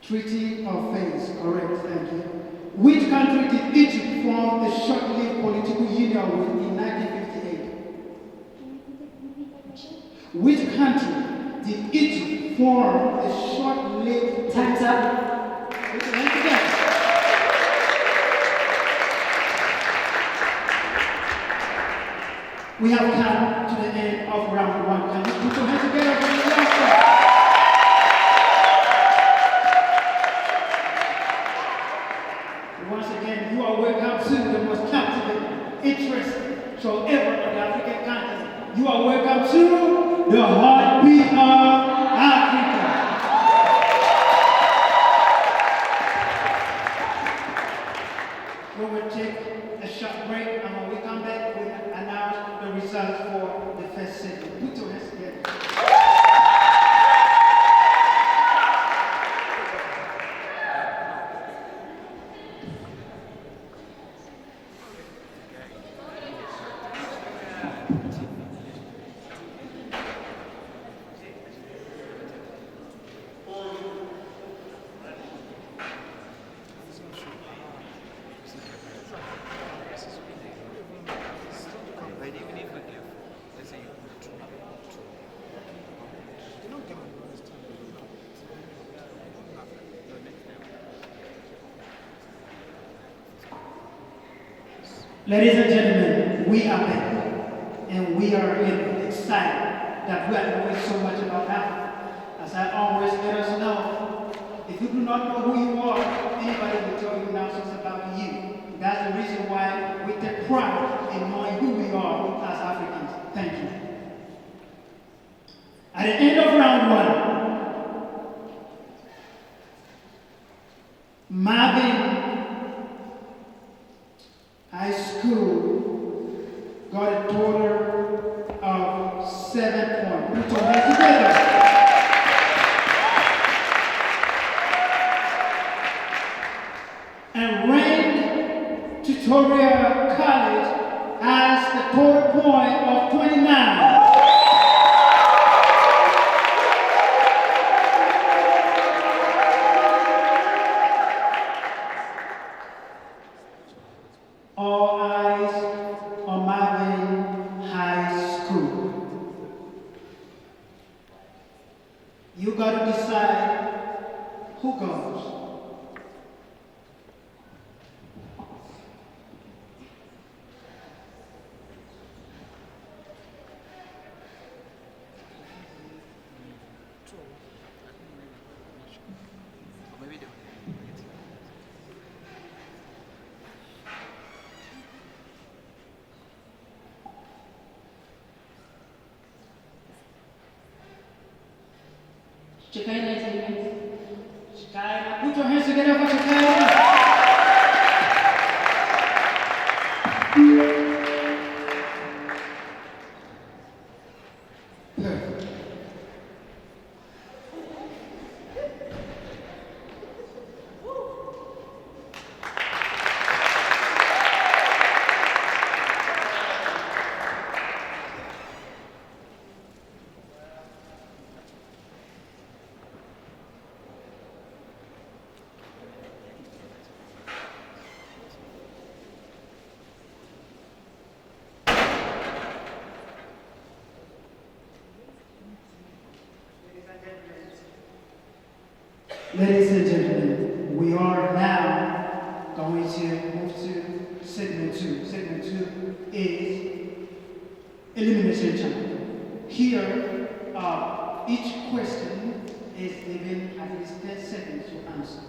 Treaty of Peace, correct, thank you. Which country did Egypt form a short-lived political union with in 1958? Which country did Egypt form a short-lived... Time's up. Put your hands together. We have come to the end of round one. Can you put your hands together for the last one? Once again, you are welcome to the most captivating, interesting show ever on the African continent. You are welcome to the heartbeat of Africa. We will take a short break, and when we come back, we will announce the results for the first segment. Put your hands together. Ladies and gentlemen, we are back, and we are excited that we are knowing so much about Africa. As I always let us know, if you do not know who you are, anybody will tell you now something about you. That's the reason why we take pride in knowing who we are as Africans. Thank you. At the end of round one, Marven High School got a total of 7 points. Put your hands together. And Rain Tutorial College has a total point of 29. All eyes on Marven High School. You got to decide who goes. Put your hands together for Chikaina. Perfect. Ladies and gentlemen, we are now going to move to segment 2. Segment 2 is elimination time. Here, each question is given at least 10 seconds to answer.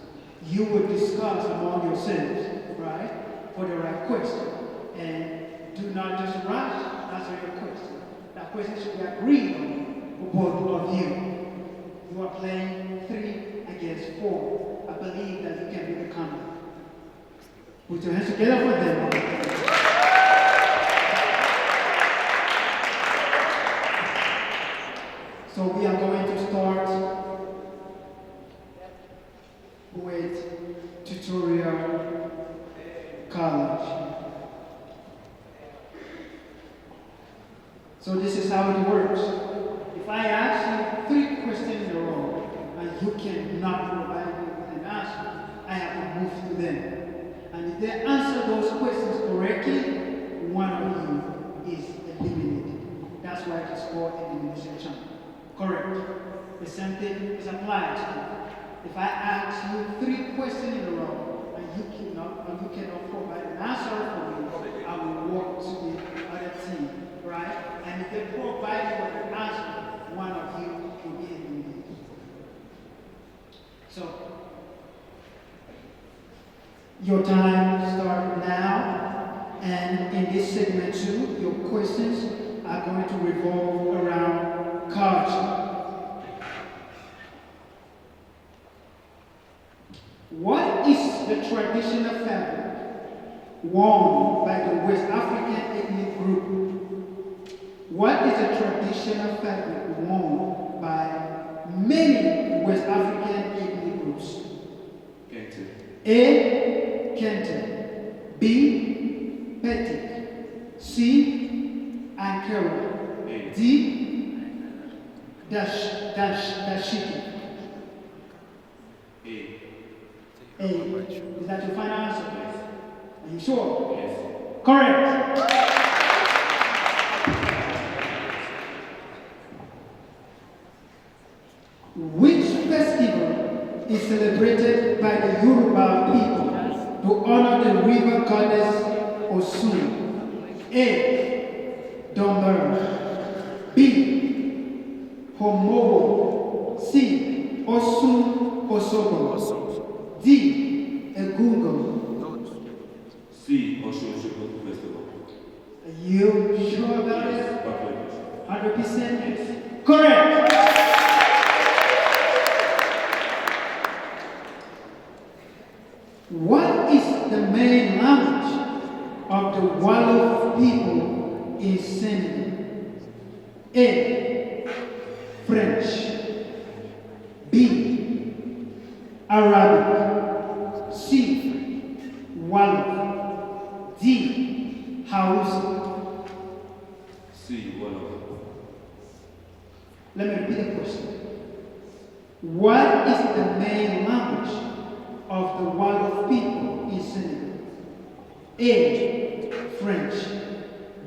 You will discuss among yourselves, right, for the right question. And do not just rush answer your question. That question should be agreed on for both of you. You are playing 3 against 4. I believe that you can be the comeback. Put your hands together for them. So we are going to start with tutorial college. So this is how it works. If I ask you 3 questions in a row, and you cannot provide me with if they answer those questions correctly, one of you is eliminated. That's why it is called elimination channel. Correct. The same thing is applied to you. If I ask you 3 questions in a row and you cannot provide an answer for me, I will walk to the other team, right? And if they provide you with an answer, one of you will be eliminated. So, your time starts now, and in this segment 2, your questions are going to revolve around culture. What is the traditional fabric worn by the West African ethnic group? What is the traditional fabric worn by many West African ethnic groups? Kente. A. Kente. B. Petik. C. Ankara. D. Dashiki. A. Is that your final answer? Yes. Are you sure? Yes. Correct. Which festival is celebrated by the Yoruba people to honor the river goddess Osun? A. Domber. B. Homowo. C. Osun Osogo. D. Egungun. C. Osun Festival. Are you sure about Yes. it? 100%. 100%? Yes. Correct. What is the main language of the Wolof people in Senegal? A. French. B. Arabic. C. Wolof. D. Hausa. C. Wolof. Let me repeat the question. What is the main language of the Wolof people in Senegal? A. French.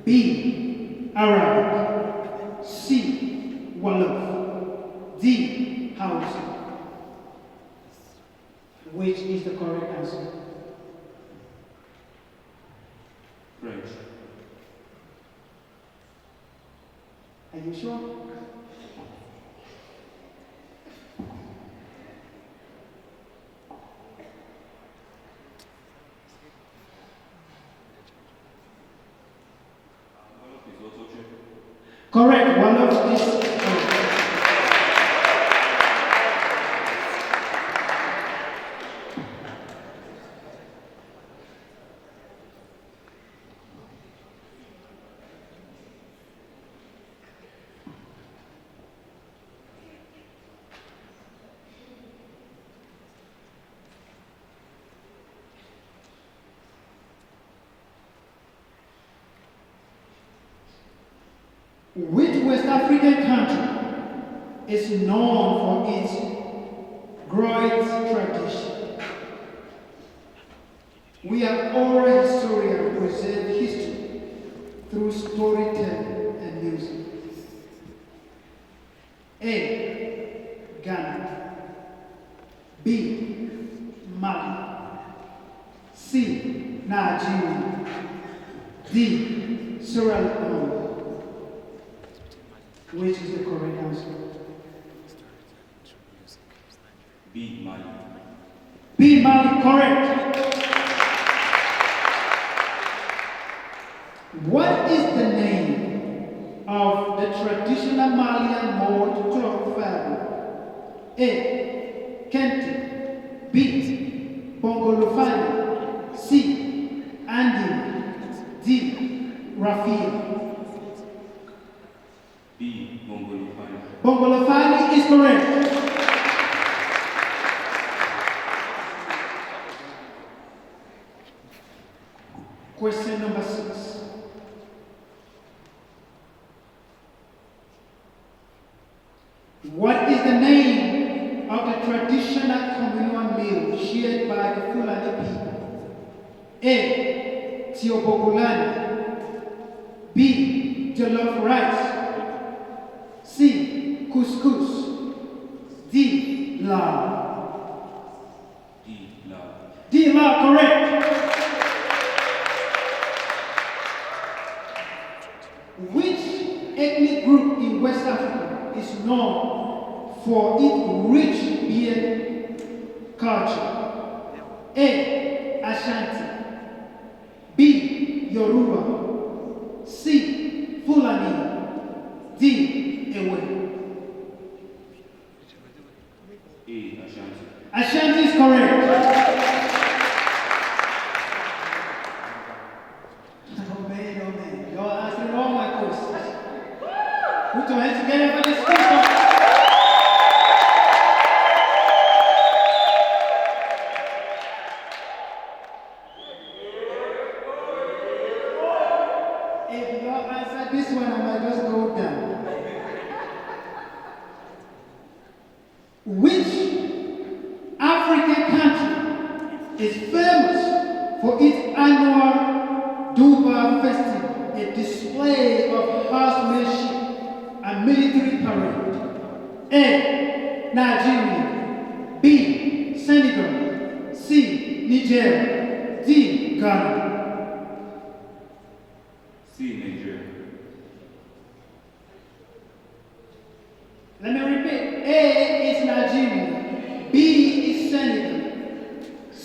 B. Arabic. C. Wolof. D. Hausa. Which is the correct answer? French. Are you sure? Wolof is also true. Correct. Wolof is correct. Which West African country is known for its great tradition? We have oral historians preserve history through storytelling and music. A. Ghana. B. Mali. C. Nigeria. D. Sierra Leone. Which is the correct answer? B. Mali. B. Mali, correct. What is the name of the traditional Malian mode cloth fabric? A. Kente. B. Bongolofani. C. Andi. D. Rafia. B. Bongolofani. Bongolofani is correct. Question number 6. What is the name of the traditional communal meal shared by the Fulani people? A. Tiobogulani. B. Jollof rice. C. Couscous. D. Lard. D. Lard. D. Lard, correct. Which ethnic group in West Africa is known for its rich beer culture? A. Ashanti. B. Yoruba. C. Fulani. D. Ewe. A. Ashanti. Ashanti is correct. Oh man, y'all answering all my questions. Put your hands together for this speaker. If y'all answer this one, I might just go down. Which African country is famous for its annual Durbar Festival, a display of horsemanship and military parade? A. Nigeria. B. Senegal. C. Nigeria.